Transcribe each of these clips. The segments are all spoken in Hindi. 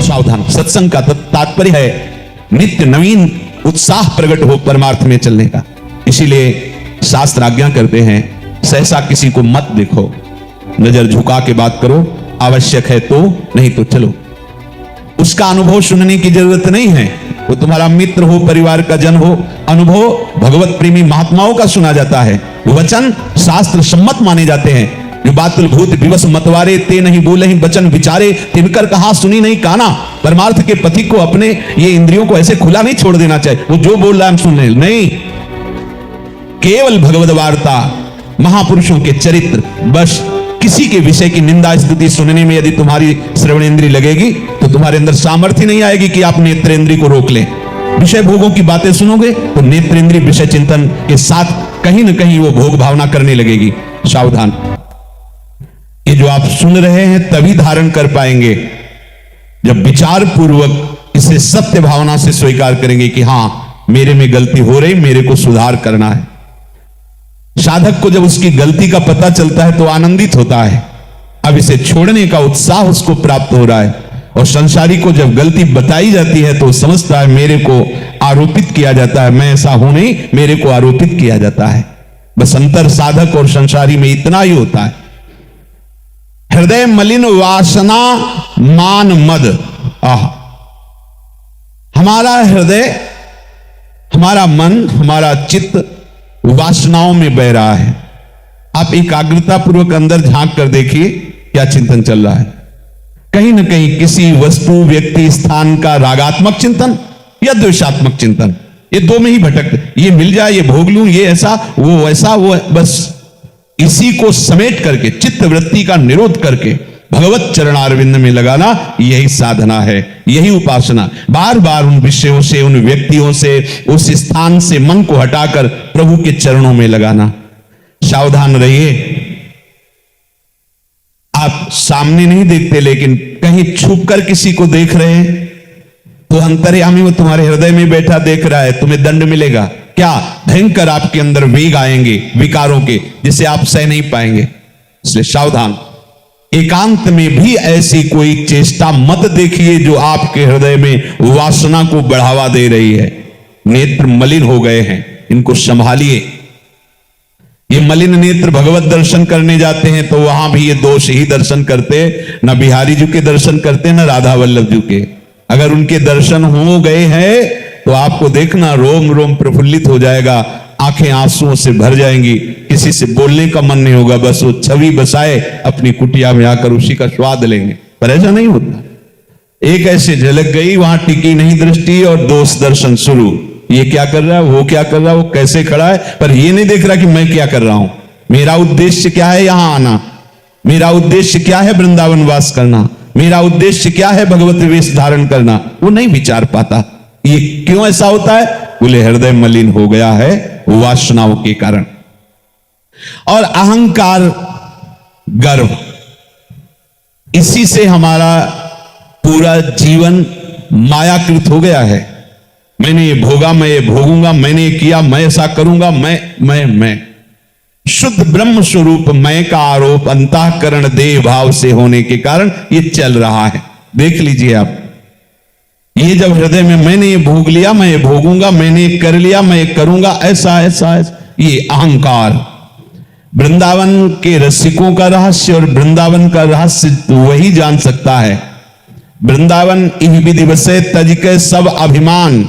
सावधान। सत्संग का तात्पर्य है नित्य नवीन उत्साह प्रकट हो परमार्थ में चलने का। इसीलिए शास्त्र आज्ञा करते हैं सहसा किसी को मत देखो, नजर झुका के बात करो, आवश्यक है तो, नहीं तो चलो। उसका अनुभव सुनने की जरूरत नहीं है, वो तुम्हारा मित्र हो, परिवार का जन हो, अनुभव भगवत प्रेमी महात्माओं का सुना जाता है। वचन शास्त्र सम्मत माने जाते हैं। जो बातुल भूत विवश मतवारे ते नहीं बोले ही वचन विचारे, तिनकर कहा सुनी नहीं काना। परमार्थ के पथिक को अपने ये इंद्रियों को ऐसे खुला नहीं छोड़ देना चाहिए, वो जो बोल रहा है हम सुन रहे नहीं। केवल भगवद वार्ता, महापुरुषों के चरित्र, बस किसी के विषय की निंदा स्तुति सुनने में यदि तुम्हारी श्रवणेंद्री लगेगी तो तुम्हारे अंदर सामर्थ्य नहीं आएगी कि आप नेत्रेंद्री को रोक लें। विषय भोगों की बातें सुनोगे तो नेत्रेंद्री विषय चिंतन के साथ कहीं न कहीं वो भोग भावना करने लगेगी। सावधान, ये जो आप सुन रहे हैं तभी धारण कर पाएंगे जब विचार पूर्वक इसे सत्य भावना से स्वीकार करेंगे कि हां मेरे में गलती हो रही, मेरे को सुधार करना है। साधक को जब उसकी गलती का पता चलता है तो आनंदित होता है, अब इसे छोड़ने का उत्साह उसको प्राप्त हो रहा है। और संसारी को जब गलती बताई जाती है तो समझता है मेरे को आरोपित किया जाता है, मैं ऐसा हूं नहीं, मेरे को आरोपित किया जाता है। बस अंतर साधक और संसारी में इतना ही होता है। हृदय मलिन वासना मान मद। हमारा हृदय, हमारा मन, हमारा चित्त वासनाओं में बह रहा है। आप एकाग्रता पूर्वक अंदर झांक कर देखिए क्या चिंतन चल रहा है। कहीं ना कहीं किसी वस्तु, व्यक्ति, स्थान का रागात्मक चिंतन या द्वेषात्मक चिंतन, ये दो में ही भटक, ये मिल जाए, ये भोग लूं, ये ऐसा, वो वैसा, वो बस इसी को समेट करके चित्त वृत्ति का निरोध करके भगवत चरणारविंद में लगाना, यही साधना है, यही उपासना। बार बार उन विषयों से, उन व्यक्तियों से, उस स्थान से मन को हटाकर प्रभु के चरणों में लगाना। सावधान रहिए, आप सामने नहीं देखते लेकिन कहीं छुप कर किसी को देख रहे हैं तो अंतर्यामी वो तुम्हारे हृदय में बैठा देख रहा है, तुम्हें दंड मिलेगा। क्या भयंकर आपके अंदर वेग आएंगे विकारों के, जिसे आप सह नहीं पाएंगे। इसलिए सावधान, एकांत में भी ऐसी कोई चेष्टा मत देखिए जो आपके हृदय में वासना को बढ़ावा दे रही है। नेत्र मलिन हो गए हैं, इनको संभालिए। ये मलिन नेत्र भगवत दर्शन करने जाते हैं तो वहां भी ये दोष ही दर्शन करते, न बिहारी जी के दर्शन करते, न राधा वल्लभ जी के। अगर उनके दर्शन हो गए हैं तो आपको देखना रोम रोम प्रफुल्लित हो जाएगा, आंखें आंसुओं से भर जाएंगी, किसी से बोलने का मन नहीं होगा, बस वो छवि बसाए अपनी कुटिया में आकर उसी का स्वाद लेंगे। पर ऐसा नहीं होता। एक ऐसे झलक गई, वहां टिकी नहीं दृष्टि और दोष दर्शन शुरू। ये क्या कर रहा है, वो क्या कर रहा है, वो कैसे खड़ा है, पर ये नहीं देख रहा कि मैं क्या कर रहा हूं, मेरा उद्देश्य क्या है यहां आना, मेरा उद्देश्य क्या है वृंदावन वास करना, मेरा उद्देश्य क्या है भगवत वेश धारण करना, वो नहीं विचार पाता। ये क्यों ऐसा होता है? बोले हृदय मलिन हो गया है वासनाओं के कारण। और अहंकार, गर्व, इसी से हमारा पूरा जीवन मायाकृत हो गया है। मैंने ये भोगा, मैं ये भोगूंगा, मैंने ये किया, मैं ऐसा करूंगा, मैं शुद्ध ब्रह्म स्वरूप मैं का आरोप अंतःकरण देह भाव से होने के कारण ये चल रहा है। देख लीजिए आप, ये जब हृदय में मैंने ये भोग लिया, मैं ये भोगूंगा, मैंने ये कर लिया, मैं ये करूंगा, ऐसा ऐसा ऐसा, ये अहंकार। वृंदावन के रसिकों का रहस्य और वृंदावन का रहस्य वही जान सकता है। वृंदावन इह विधि बसे तज के सब अभिमान,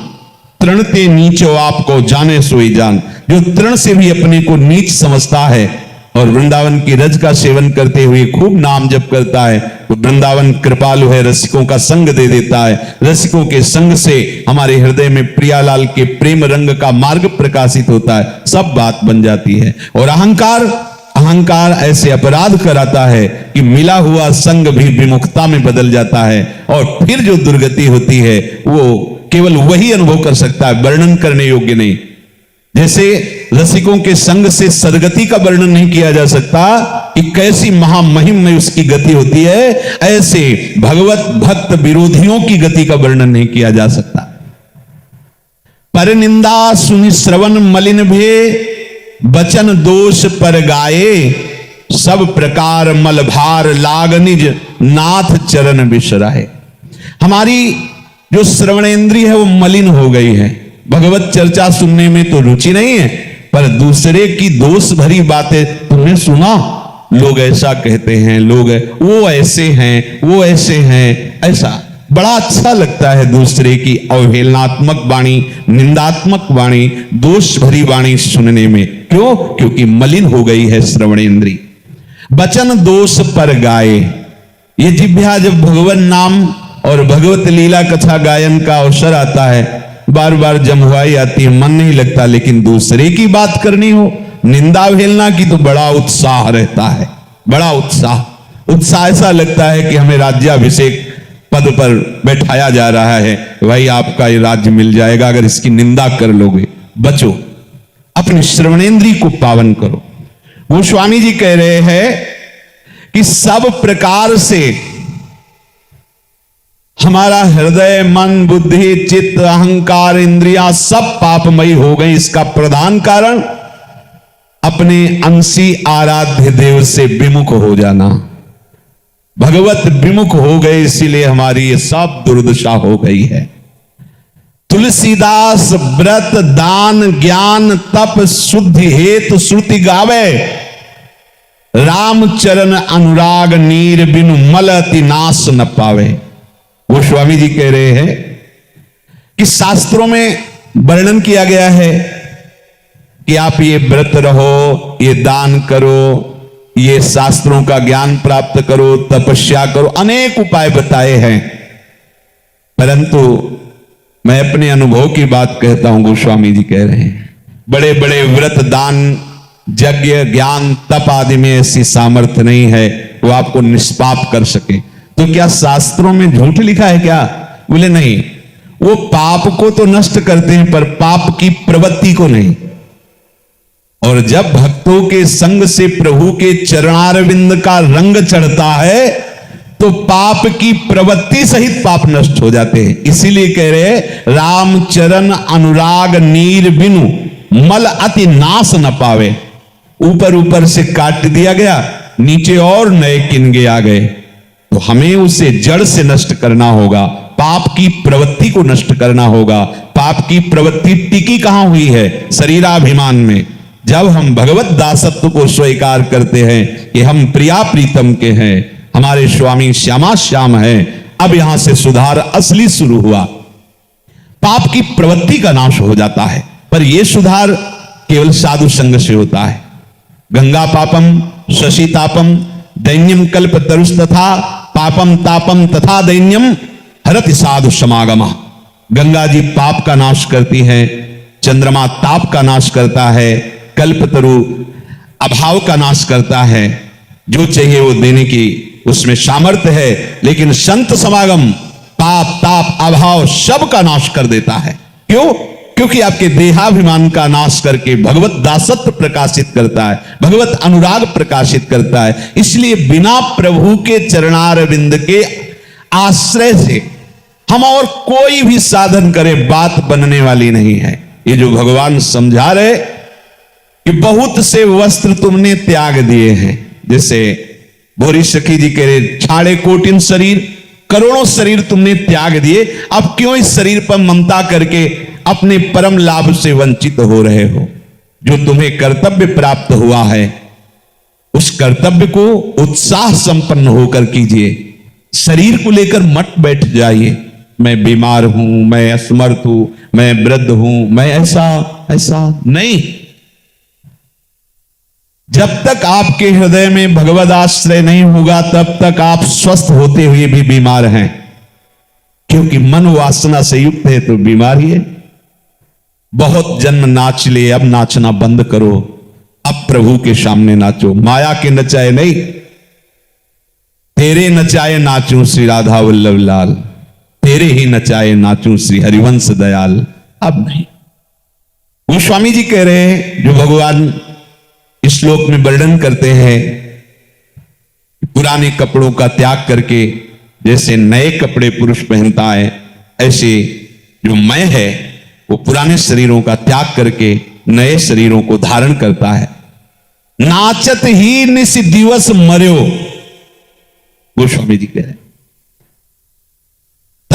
तृण ते नीचो आपको जाने सोई जान। जो तृण से भी अपने को नीच समझता है और वृंदावन की रज का सेवन करते हुए खूब नाम जप करता है, तो वृंदावन कृपालु है, रसिकों का संग दे देता है। रसिकों के संग से हमारे हृदय में प्रियालाल के प्रेम रंग का मार्ग प्रकाशित होता है, सब बात बन जाती है। और अहंकार ऐसे अपराध कराता है कि मिला हुआ संग भी विमुखता में बदल जाता है, और फिर जो दुर्गति होती है वो केवल वही अनुभव कर सकता है, वर्णन करने योग्य नहीं। जैसे रसिकों के संग से सदगति का वर्णन नहीं किया जा सकता कि कैसी महामहिम में उसकी गति होती है, ऐसे भगवत भक्त विरोधियों की गति का वर्णन नहीं किया जा सकता। पर निंदा सुनि श्रवण मलिन भे, बचन दोष पर गाये, सब प्रकार मलभार लाग निज नाथ चरण बिसराए। हमारी जो श्रवणेंद्रिय है वो मलिन हो गई है, भगवत चर्चा सुनने में तो रुचि नहीं है, पर दूसरे की दोष भरी बातें तुमने सुना, लोग ऐसा कहते हैं, लोग वो ऐसे हैं, वो ऐसे हैं, ऐसा बड़ा अच्छा लगता है दूसरे की अवहेलनात्मक वाणी, निंदात्मक वाणी, दोष भरी वाणी सुनने में। क्यों? क्योंकि मलिन हो गई है श्रवणेंद्री। वचन दोष पर गाए, ये जिह्वा जब भगवान नाम और भगवत लीला कथा गायन का अवसर आता है, बार बार जमवाई आती है, मन नहीं लगता, लेकिन दूसरे की बात करनी हो, निंदा अवहेलना की, तो बड़ा उत्साह रहता है, बड़ा उत्साह ऐसा लगता है कि हमें राज्याभिषेक पद पर बैठाया जा रहा है, भाई आपका ये राज्य मिल जाएगा अगर इसकी निंदा कर लोगे। बचो, अपनी श्रवणेंद्री को पावन करो। गोस्वामी जी कह रहे हैं कि सब प्रकार से हमारा हृदय, मन, बुद्धि, चित्त, अहंकार, इंद्रियां सब पापमयी हो गई। इसका प्रधान कारण अपने अंशी आराध्य देव से विमुख हो जाना, भगवत विमुख हो गए, इसीलिए हमारी ये सब दुर्दशा हो गई है। तुलसीदास व्रत दान ज्ञान तप शुद्धि हेतु श्रुति गावे, रामचरण अनुराग नीर बिनु मल अति नाश न पावे। गोस्वामी जी कह रहे हैं कि शास्त्रों में वर्णन किया गया है कि आप ये व्रत रहो, ये दान करो, ये शास्त्रों का ज्ञान प्राप्त करो, तपस्या करो, अनेक उपाय बताए हैं, परंतु मैं अपने अनुभव की बात कहता हूं। गोस्वामी जी कह रहे हैं बड़े बड़े व्रत दान यज्ञ ज्ञान तप आदि में ऐसी सामर्थ्य नहीं है वो आपको निष्पाप कर सके। तो क्या शास्त्रों में झूठ लिखा है क्या? बोले नहीं, वो पाप को तो नष्ट करते हैं पर पाप की प्रवृत्ति को नहीं। और जब भक्तों के संग से प्रभु के चरणारविंद का रंग चढ़ता है तो पाप की प्रवृत्ति सहित पाप नष्ट हो जाते हैं। इसीलिए कह रहे राम चरण अनुराग नीर बिनु मल अति नाश न पावे। ऊपर ऊपर से काट दिया गया, नीचे और नए किनगे आ गए, तो हमें उसे जड़ से नष्ट करना होगा, पाप की प्रवृत्ति को नष्ट करना होगा। पाप की प्रवृत्ति टिकी कहां हुई है? शरीराभिमान में। जब हम भगवत दासत्व को स्वीकार करते हैं कि हम प्रिया प्रीतम के हैं, हमारे स्वामी श्यामा श्याम हैं, अब यहां से सुधार असली शुरू हुआ, पाप की प्रवृत्ति का नाश हो जाता है। पर यह सुधार केवल साधु संग से होता है। गंगा पापम शशि तापम दैन्यम कल्प तरुष तथा पापम तापम तथा दैन्यम हरति साधु समागम। गंगा जी पाप का नाश करती है, चंद्रमा ताप का नाश करता है, कल्पतरु अभाव का नाश करता है, जो चाहिए वो देने की उसमें सामर्थ्य है। लेकिन संत समागम पाप ताप अभाव सब का नाश कर देता है। क्यों? क्योंकि आपके देहाभिमान का नाश करके भगवत दासत्व प्रकाशित करता है, भगवत अनुराग प्रकाशित करता है। इसलिए बिना प्रभु के चरणारविंद के आश्रय से हम और कोई भी साधन करे बात बनने वाली नहीं है। ये जो भगवान समझा रहे कि बहुत से वस्त्र तुमने त्याग दिए हैं, जैसे भोरी सखी जी कह रहे छाड़े कोटिन शरीर, करोड़ों शरीर तुमने त्याग दिए, अब क्यों इस शरीर पर ममता करके अपने परम लाभ से वंचित हो रहे हो? जो तुम्हें कर्तव्य प्राप्त हुआ है उस कर्तव्य को उत्साह संपन्न होकर कीजिए। शरीर को लेकर मत बैठ जाइए, मैं बीमार हूं, मैं असमर्थ हूं, मैं वृद्ध हूं, मैं ऐसा नहीं। जब तक आपके हृदय में भगवद आश्रय नहीं होगा तब तक आप स्वस्थ होते हुए भी बीमार हैं, क्योंकि मन वासना से युक्त है तो बीमार ही है। बहुत जन्म नाच लिए, अब नाचना बंद करो, अब प्रभु के सामने नाचो। माया के नचाए नहीं, तेरे नचाए नाचूं श्री राधा वल्लभ लाल, तेरे ही नचाए नाचूं श्री हरिवंश दयाल। अब नहीं। गोस्वामी जी कह रहे हैं, जो भगवान इस श्लोक में वर्णन करते हैं, पुराने कपड़ों का त्याग करके जैसे नए कपड़े पुरुष पहनता है, ऐसे जो मैं है वो पुराने शरीरों का त्याग करके नए शरीरों को धारण करता है। नाचत ही निस दिवस मर्यो, गोस्वामी जी कह रहे हैं।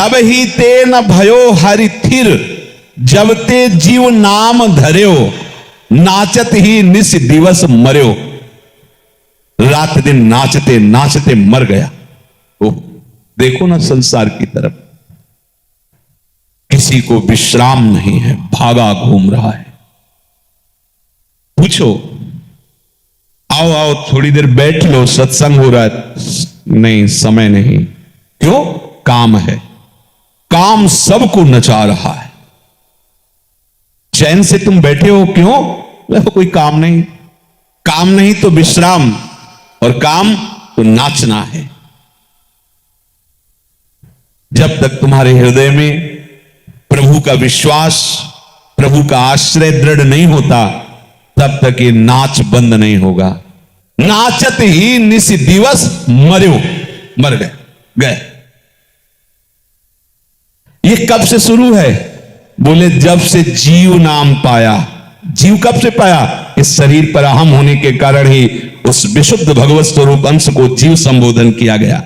तब ही ते न भयो हरि थिर, जब ते जीव नाम धर्यो, नाचत ही निस दिवस मर्यो। रात दिन नाचते नाचते मर गया। ओह, देखो ना संसार की तरफ, किसी को विश्राम नहीं है, भागा घूम रहा है। पूछो, आओ आओ थोड़ी देर बैठ लो, सत्संग हो रहा है, नहीं समय नहीं। क्यों? काम है, काम सबको नचा रहा है। चैन से तुम बैठे हो क्यों? कोई काम नहीं, काम नहीं तो विश्राम, और काम तो नाचना है। जब तक तुम्हारे हृदय में प्रभु का विश्वास, प्रभु का आश्रय दृढ़ नहीं होता, तब तक ये नाच बंद नहीं होगा। नाचत ही निस दिवस मर्यो, मर गए गए। ये कब से शुरू है? बोले जब से जीव नाम पाया। जीव कब से पाया? इस शरीर पर अहम होने के कारण ही उस विशुद्ध भगवत स्वरूप अंश को जीव संबोधन किया गया।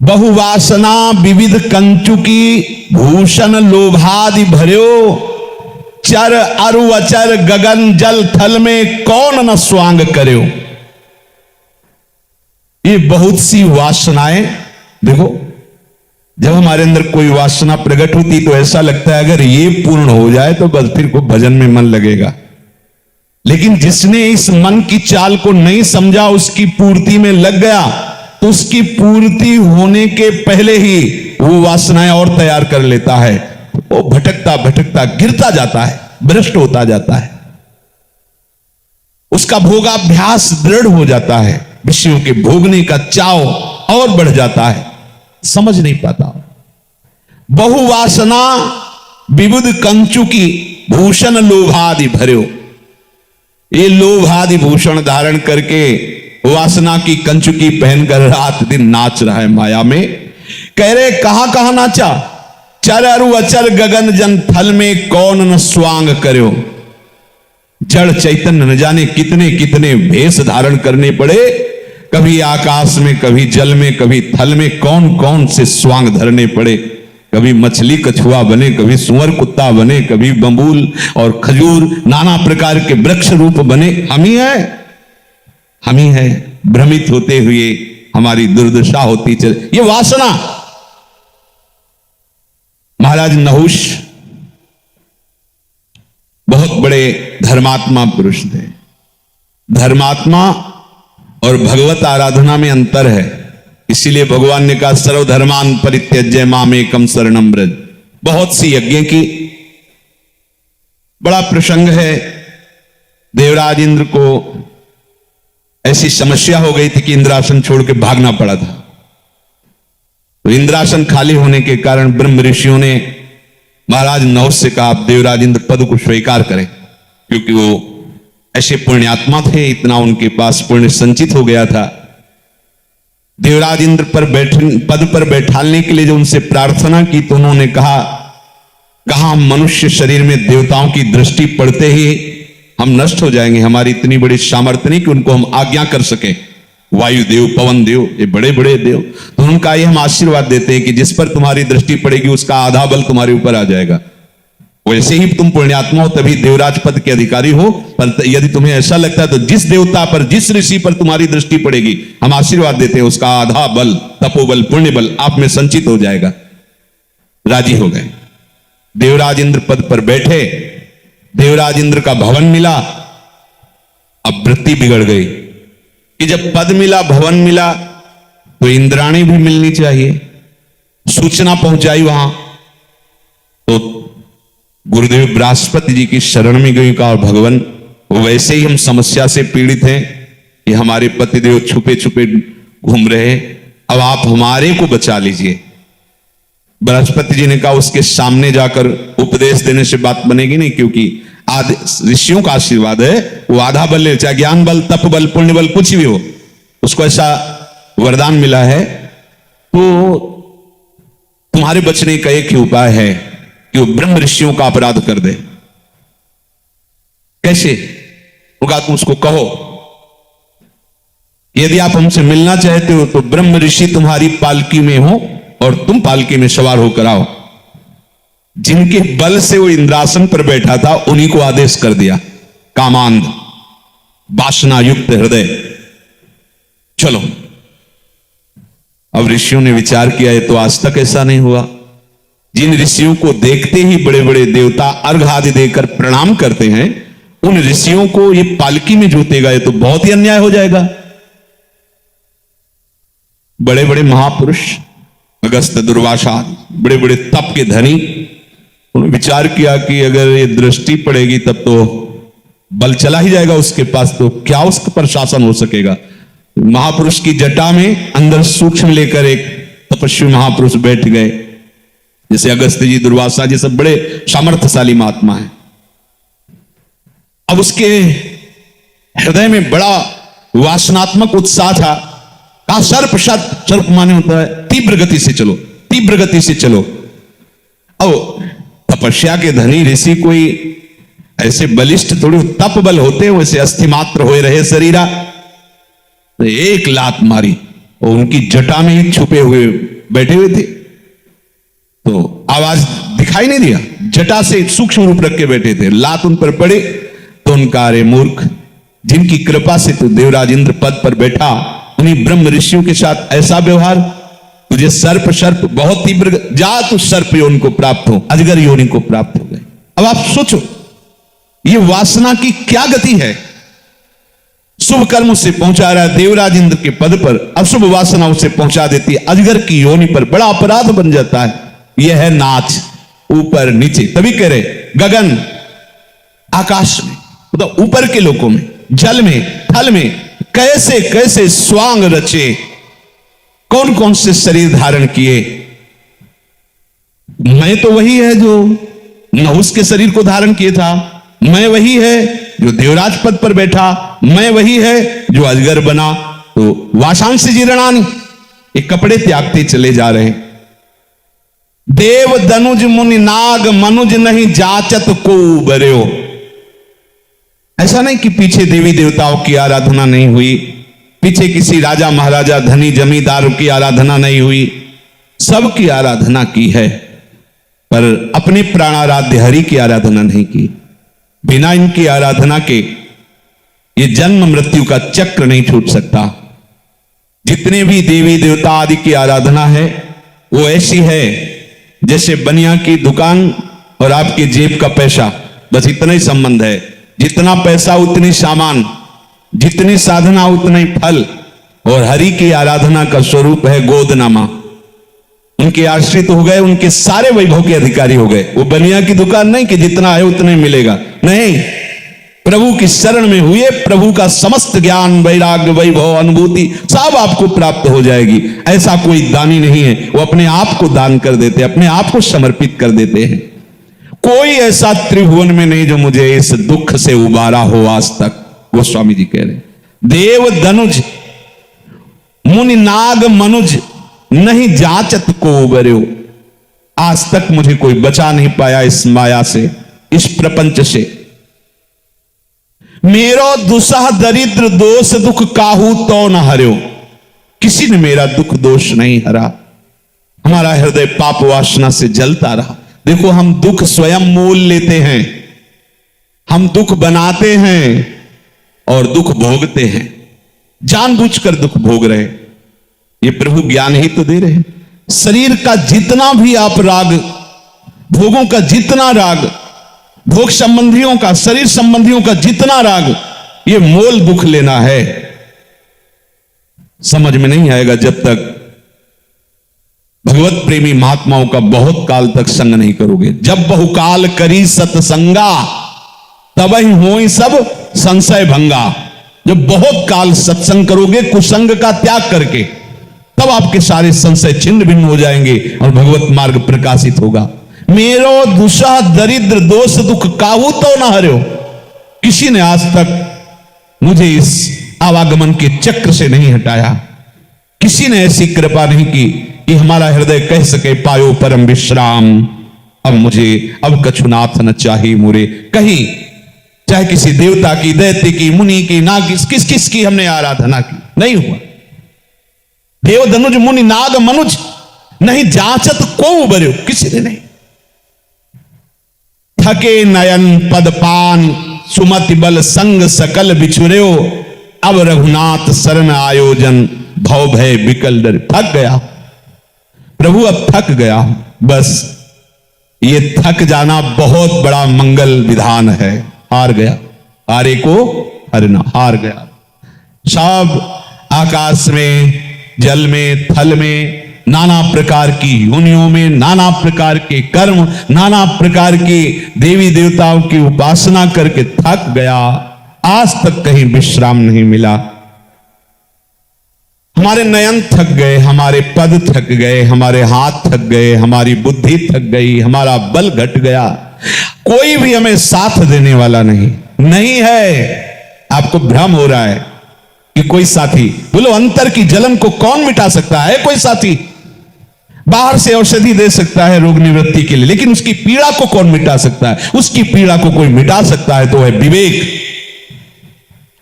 बहुवासना विविध कंचुकी, भूषण लोभादि भर्यो, चर अरु अचर गगन जल थल में कौन न स्वांग कर्यो। ये बहुत सी वासनाएं, देखो जब हमारे अंदर कोई वासना प्रकट होती तो ऐसा लगता है अगर ये पूर्ण हो जाए तो बस फिर को भजन में मन लगेगा। लेकिन जिसने इस मन की चाल को नहीं समझा, उसकी पूर्ति में लग गया, तो उसकी पूर्ति होने के पहले ही वो वासनाएं और तैयार कर लेता है। वो भटकता भटकता गिरता जाता है, भ्रष्ट होता जाता है। उसका भोगाभ्यास दृढ़ हो जाता है, विषयों के भोगने का चाव और बढ़ जाता है, समझ नहीं पाता। बहुवासना विबुध कंचुकी, भूषण लोभादि भर्यो। ये लोभादि भूषण धारण करके वासना की कंचुकी पहनकर रात दिन नाच रहा है माया में। कह रहे कहां कहां नाचा? चर अरु अचर गगन जन थल में कौन न स्वांग कर्यो। जड़ चैतन्य न जाने कितने कितने भेष धारण करने पड़े, कभी आकाश में, कभी जल में, कभी थल में, कौन कौन से स्वांग धरने पड़े। कभी मछली कछुआ बने, कभी सुअर कुत्ता बने, कभी बंबूल और खजूर, नाना प्रकार के वृक्ष रूप बने। हम ही है भ्रमित होते हुए हमारी दुर्दशा होती चल। ये वासना। महाराज नहुष बहुत बड़े धर्मात्मा पुरुष थे। धर्मात्मा और भगवत आराधना में अंतर है, इसीलिए भगवान ने कहा सर्वधर्मान परित्यज्य मामेकम शरणम व्रज। बहुत सी यज्ञ की। बड़ा प्रसंग है, देवराज इंद्र को ऐसी समस्या हो गई थी कि इंद्रासन छोड़ के भागना पड़ा था। तो इंद्रासन खाली होने के कारण ब्रह्म ऋषियों ने महाराज नहुष से कहा आप देवराज इंद्र पद को स्वीकार करें, क्योंकि वो ऐसे पुण्यात्मा थे, इतना उनके पास पुण्य संचित हो गया था। देवराज इंद्र पद पर बैठालने के लिए जो उनसे प्रार्थना की तो उन्होंने कहा मनुष्य शरीर में देवताओं की दृष्टि पड़ते ही हम नष्ट हो जाएंगे। हमारी इतनी बड़ी सामर्थ्य नहीं कि उनको हम आज्ञा कर सके। वायु देव, पवन देव, ये बड़े बड़े देव। तो उनका ये हम आशीर्वाद देते हैं कि जिस पर तुम्हारी दृष्टि पड़ेगी उसका आधा बल तुम्हारे ऊपर आ जाएगा। वैसे ही तुम पुण्यात्मा हो तभी देवराज पद के अधिकारी हो, पर यदि तुम्हें ऐसा लगता है तो जिस देवता पर, जिस ऋषि पर तुम्हारी दृष्टि पड़ेगी हम आशीर्वाद देते हैं उसका आधा बल, तपोबल, पुण्य बल आप में संचित हो जाएगा। राजी हो गए। देवराज इंद्र पद पर बैठे, देवराज इंद्र का भवन मिला। अब वृत्ति बिगड़ गई कि जब पद मिला, भवन मिला, तो इंद्राणी भी मिलनी चाहिए। सूचना पहुंचाई वहां, तो गुरुदेव बृहस्पति जी की शरण में गई। कहा भगवान वैसे ही हम समस्या से पीड़ित हैं कि हमारे पतिदेव छुपे छुपे घूम रहे, अब आप हमारे को बचा लीजिए। बृहस्पति जी ने कहा उसके सामने जाकर उपदेश देने से बात बनेगी नहीं, क्योंकि ऋषियों का आशीर्वाद है, वो आधा बल ले, चाहे ज्ञान बल, तप बल, पुण्य बल कुछ भी हो, उसको ऐसा वरदान मिला है। तो तुम्हारे बचने का एक ही उपाय है कि वो ब्रह्म ऋषियों का अपराध कर दे। कैसे? होगा तुम उसको कहो यदि आप हमसे मिलना चाहते हो तो ब्रह्म ऋषि तुम्हारी पालकी में हो और तुम पालकी में सवार होकर आओ। जिनके बल से वो इंद्रासन पर बैठा था उन्हीं को आदेश कर दिया, कामांध, वासना युक्त हृदय, चलो। अब ऋषियों ने विचार किया, ये तो आज तक ऐसा नहीं हुआ। जिन ऋषियों को देखते ही बड़े बड़े देवता अर्घ आदि देकर प्रणाम करते हैं, उन ऋषियों को ये पालकी में जोतेगा, ये तो बहुत ही अन्याय हो जाएगा। बड़े बड़े महापुरुष अगस्त्य, दुर्वासा, बड़े बड़े तप के धनी, उन्होंने विचार किया कि अगर ये दृष्टि पड़ेगी तब तो बल चला ही जाएगा उसके पास, तो क्या उसका प्रशासन हो सकेगा। महापुरुष की जटा में अंदर सूक्ष्म लेकर एक तपस्वी महापुरुष बैठ गए, जैसे अगस्त्य जी, दुर्वासा जी, सब बड़े सामर्थ्यशाली महात्मा हैं। अब उसके हृदय में बड़ा वासनात्मक उत्साह था। कहा, सर्प, सर्प, सर्प माने होता है तीव्र गति से चलो, तीव्र गति से चलो। अब तपस्या के धनी ऋषि कोई ऐसे बलिष्ठ थोड़ी तप बल होते हैं, वैसे अस्थि मात्र हो रहे शरीरा, तो एक लात मारी और उनकी जटा में ही छुपे हुए बैठे हुए थे, तो आवाज दिखाई नहीं दिया, जटा से सूक्ष्म रूप रख के बैठे थे। लात उन पर पड़े तो उनका, अरे मूर्ख, जिनकी कृपा से तू देवराज इंद्र पद पर बैठा, उन्हीं ब्रह्म ऋषियों के साथ ऐसा व्यवहार, तुझे सर्प, सर्प बहुत तीव्र, जा तू सर्प योनि को प्राप्त हो, अजगर योनि को प्राप्त हो गए। अब आप सोचो, ये वासना की क्या गति है। शुभ कर्म उसे पहुंचा रहा है देवराज इंद्र के पद पर, अशुभ वासना उसे पहुंचा देती है अजगर की योनि पर, बड़ा अपराध बन जाता है। यह है नाच, ऊपर नीचे। तभी कह रहे गगन, आकाश में, मतलब ऊपर के लोकों में, जल में, थल में, कैसे कैसे स्वांग रचे, कौन कौन से शरीर धारण किए। मैं तो वही है जो नहुस के शरीर को धारण किए था, मैं वही है जो देवराज पद पर बैठा, मैं वही है जो अजगर बना। तो वासांश जीर्णानि, ये कपड़े त्यागते चले जा रहे। देव दनुज मुनि नाग मनुज नहीं जाचत को बर्यो। ऐसा नहीं कि पीछे देवी देवताओं की आराधना नहीं हुई, पीछे किसी राजा महाराजा धनी जमींदारों की आराधना नहीं हुई, सबकी आराधना की है, पर अपने प्राणाराध्य हरि की आराधना नहीं की। बिना इनकी आराधना के ये जन्म मृत्यु का चक्र नहीं छूट सकता। जितने भी देवी देवता आदि की आराधना है वो ऐसी है जैसे बनिया की दुकान और आपकी जेब का पैसा, बस इतना ही संबंध है। जितना पैसा उतनी सामान, जितनी साधना उतना ही फल। और हरि की आराधना का स्वरूप है गोदनामा। उनके आश्रित हो गए, उनके सारे वैभव के अधिकारी हो गए। वो बनिया की दुकान नहीं कि जितना है उतना ही मिलेगा, नहीं, प्रभु की शरण में हुए, प्रभु का समस्त ज्ञान, वैराग्य, वैभव, अनुभूति सब आपको प्राप्त हो जाएगी। ऐसा कोई दानी नहीं है, वो अपने आप को दान कर देते, अपने आप को समर्पित कर देते हैं। कोई ऐसा त्रिभुवन में नहीं जो मुझे इस दुख से उबारा हो आज तक। गोस्वामी जी कह रहे, देव दनुज मुनि नाग मनुज नहीं जाचत को उबर्यो। आज तक मुझे कोई बचा नहीं पाया इस माया से, इस प्रपंच से। मेरो दुसह दरिद्र दोष दुख काहू तो न हर्यो। किसी ने मेरा दुख दोष नहीं हरा। हमारा हृदय पाप वासना से जलता रहा। देखो, हम दुख स्वयं मोल लेते हैं, हम दुख बनाते हैं और दुख भोगते हैं, जानबूझकर दुख भोग रहे। ये प्रभु ज्ञान ही तो दे रहे हैं। शरीर का जितना भी आप राग, भोगों का जितना राग, भोग संबंधियों का, शरीर संबंधियों का जितना राग, ये मोल दुख लेना है। समझ में नहीं आएगा जब तक भगवत प्रेमी महात्माओं का बहुत काल तक संग नहीं करोगे। जब बहुकाल करी सत्संगा तब ही होई सब संशय भंगा। जब बहुत काल सत्संग करोगे कुसंग का त्याग करके, तब आपके सारे संशय छिन्न भिन्न हो जाएंगे और भगवत मार्ग प्रकाशित होगा। मेरो दुषा दरिद्र दोष दुख काहू तो न हर्यो। किसी ने आज तक मुझे इस आवागमन के चक्र से नहीं हटाया। किसी ने ऐसी कृपा नहीं की कि हमारा हृदय कह सके पायो परम विश्राम। अब मुझे अब कछुनाथ न चाहिए मोरे। कहीं चाहे किसी देवता की, दैत्य की, मुनि की, नाग की, किस किस की हमने आराधना की, नहीं हुआ। देव दनुज मुनि नाग मनुज नहीं जाचत को उबर्यो, किसी ने नहीं। थके नयन पदपान सुमति बल संग सकल बिछुर्यो, अब रघुनाथ शरण आयोजन भव भय बिकल डर। थक गया प्रभु, अब थक गया। बस ये थक जाना बहुत बड़ा मंगल विधान है। हार गया, हारे को हरना, हार गया। सब आकाश में, जल में, थल में, नाना प्रकार की योनियों में, नाना प्रकार के कर्म, नाना प्रकार की देवी देवताओं की उपासना करके थक गया। आज तक कहीं विश्राम नहीं मिला। हमारे नयन थक गए, हमारे पद थक गए, हमारे हाथ थक गए, हमारी बुद्धि थक गई, हमारा बल घट गया। कोई भी हमें साथ देने वाला नहीं है। आपको भ्रम हो रहा है कि कोई साथी, बोलो अंतर की जलन को कौन मिटा सकता है? कोई साथी बाहर से औषधि दे सकता है रोग निवृत्ति के लिए, लेकिन उसकी पीड़ा को कौन मिटा सकता है? उसकी पीड़ा को कोई मिटा सकता है तो है विवेक,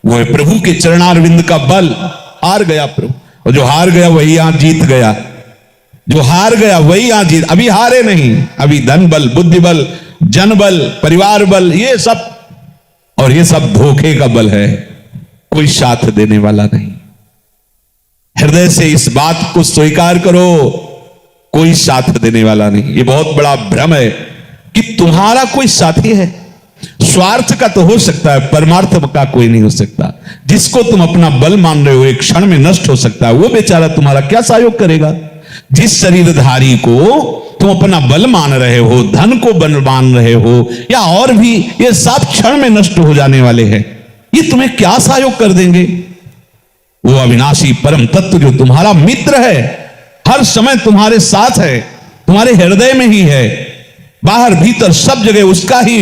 वो है प्रभु के चरणारविंद का बल। हार गया प्रभु, और जो हार गया वही यहां जीत गया। जो हार गया वही यहां जीत। अभी हारे नहीं, अभी धन बल, बुद्धि बल, जन बल, परिवार बल, ये सब, और ये सब धोखे का बल है। कोई साथ देने वाला नहीं। हृदय से इस बात को स्वीकार करो, कोई साथ देने वाला नहीं। ये बहुत बड़ा भ्रम है कि तुम्हारा कोई साथी है। स्वार्थ का तो हो सकता है, परमार्थ का कोई नहीं हो सकता। जिसको तुम अपना बल मान रहे हो एक क्षण में नष्ट हो सकता है, वो बेचारा तुम्हारा क्या सहयोग करेगा? जिस शरीरधारी को तुम अपना बल मान रहे हो, धन को बल मान रहे हो, या और भी, ये सब क्षण में नष्ट हो जाने वाले हैं। ये तुम्हें क्या सहयोग कर देंगे? वो अविनाशी परम तत्व जो तुम्हारा मित्र है, हर समय तुम्हारे साथ है, तुम्हारे हृदय में ही है, बाहर भीतर सब जगह उसका ही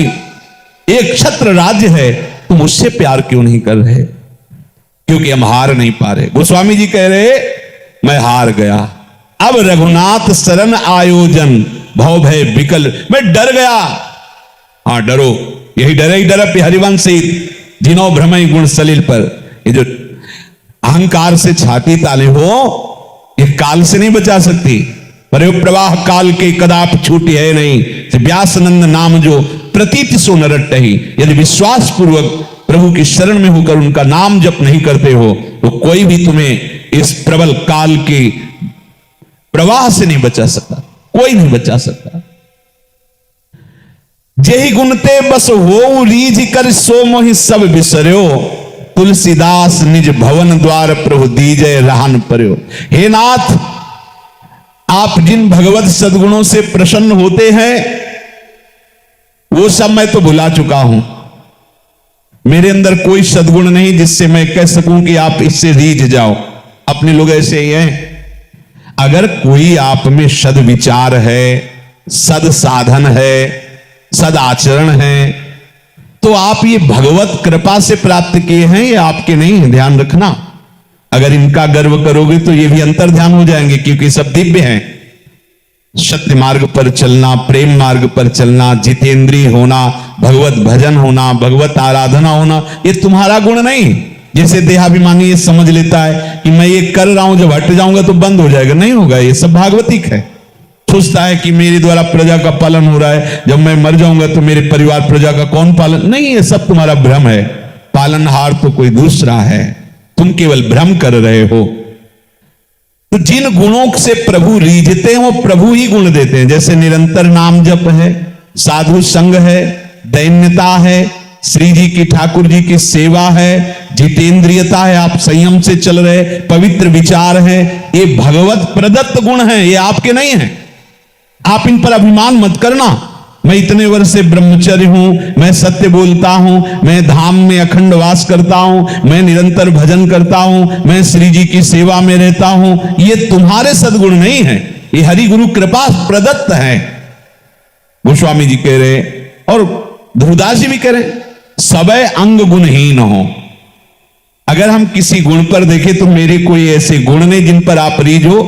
एक छत्र राज्य है। तुम उससे प्यार क्यों नहीं कर रहे? क्योंकि हम हार नहीं पा रहे। गोस्वामी जी कह रहे मैं हार गया, अब रघुनाथ शरण आयोजन भव भय विकल। मैं डर गया। हाँ डरो, यही डरे ही डर हरिवंश जिनो भ्रमय गुण सलिल पर। ये जो अहंकार से छाती ताले हो, ये काल से नहीं बचा सकती। पर प्रवाह काल के कदाप छूटी है नहीं। व्यासनंद नाम जो प्रतीति सो नरट ही। यदि विश्वास पूर्वक प्रभु की शरण में होकर उनका नाम जप नहीं करते हो, तो कोई भी तुम्हें इस प्रबल काल के प्रवाह से नहीं बचा सकता, कोई नहीं बचा सकता। जेहि गुणते बस हो रीझ कर सो मोहि सब बिसर्यो, तुलसीदास निज भवन द्वार प्रभु दीजय रहन पर्यो। हे नाथ, आप जिन भगवत सद्गुणों से प्रसन्न होते हैं वो सब मैं तो भुला चुका हूं। मेरे अंदर कोई सद्गुण नहीं जिससे मैं कह सकूं कि आप इससे रीझ जाओ। अपने लोग ऐसे ही हैं। अगर कोई आप में सद विचार है, सद साधन है, सद आचरण है, तो आप ये भगवत कृपा से प्राप्त किए हैं, ये आपके नहीं है, ध्यान रखना। अगर इनका गर्व करोगे तो ये भी अंतर ध्यान हो जाएंगे, क्योंकि सब दिव्य हैं। सत्य मार्ग पर चलना, प्रेम मार्ग पर चलना, जितेंद्रिय होना, भगवत भजन होना, भगवत आराधना होना, ये तुम्हारा गुण नहीं। जैसे देहाभिमानी ये समझ लेता है कि मैं ये कर रहा हूं, जब हट जाऊंगा तो बंद हो जाएगा। नहीं होगा, ये सब भागवतिक है। सोचता है कि मेरे द्वारा प्रजा का पालन हो रहा है, जब मैं मर जाऊंगा तो मेरे परिवार प्रजा का कौन पालन? नहीं, ये सब तुम्हारा भ्रम है। पालनहार तो कोई दूसरा है, तुम केवल भ्रम कर रहे हो। तो जिन गुणों से प्रभु रीझते हैं वो प्रभु ही गुण देते हैं। जैसे निरंतर नाम जप है, साधु संग है, दैन्यता है, श्री जी की, ठाकुर जी की सेवा है, जितेंद्रियता है, आप संयम से चल रहे, पवित्र विचार है, ये भगवत प्रदत्त गुण है, ये आपके नहीं है। आप इन पर अभिमान मत करना। मैं इतने वर्ष से ब्रह्मचर्य हूं, मैं सत्य बोलता हूं, मैं धाम में अखंड वास करता हूं, मैं निरंतर भजन करता हूं, मैं श्री जी की सेवा में रहता हूं। ये तुम्हारे सद्गुण नहीं है, ये हरि गुरु कृपा प्रदत्त है। गोस्वामी जी कह रहे और ध्रुवदास जी भी कह रहे, सबय अंग गुणहीन हो। अगर हम किसी गुण पर देखें तो मेरे कोई ऐसे गुण नहीं जिन पर आप रीझ हो,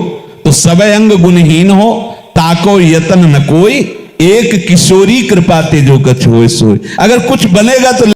तो सबय अंग गुणहीन हो, ताको यतन न कोई, एक किशोरी कृपा ते जो कछ होए सोए। अगर कुछ बनेगा तो